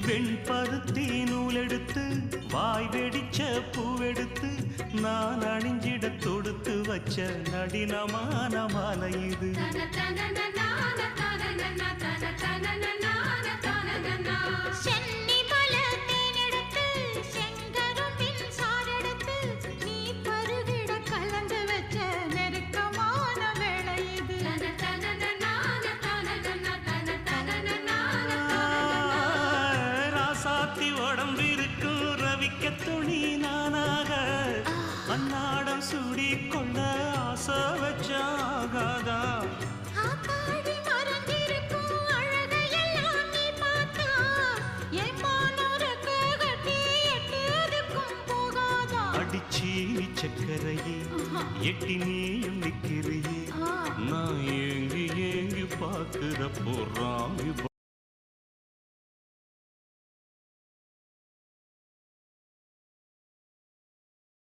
வெண்பருத்தி நூலெடுத்து வாய் வெடிச்ச பூவெடுத்து நான் அணிஞ்சிட தொடுத்து வச்ச நடினமான மாலை இது. உடம்பிருக்கும் ரவிக்க துணி நானாக அன்னாடம் சூடி கொண்ட ஆசை வச்சாகாதா. அடிச்சீனி சக்கரையே எட்டி நீயும் நிக்கிறியே நான் ஏங்கி ஏங்கி பார்க்கிற போறாமி